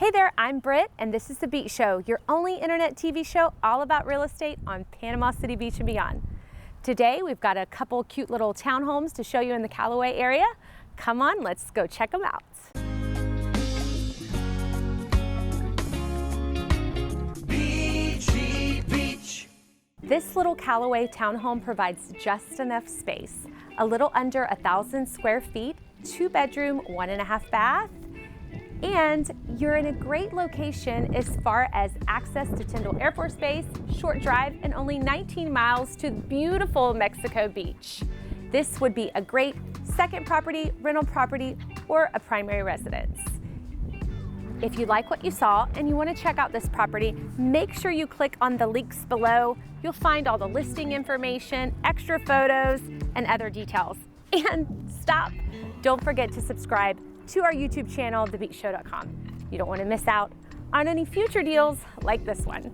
Hey there, I'm Britt, and this is The Beach Show, your only internet TV show all about real estate on Panama City Beach and beyond. Today, we've got a couple cute little townhomes to show you in the Callaway area. Come on, let's go check them out. Beachy Beach. This little Callaway townhome provides just enough space, a little under 1,000 square feet, 2-bedroom, 1.5 bath, and you're in a great location as far as access to Tyndall Air Force Base, short drive, and only 19 miles to beautiful Mexico Beach. This would be a great second property, rental property, or a primary residence. If you like what you saw and you want to check out this property, make sure you click on the links below. You'll find all the listing information, extra photos, and other details. And stop! Don't forget to subscribe to our YouTube channel, thebeachshow.com. You don't want to miss out on any future deals like this one.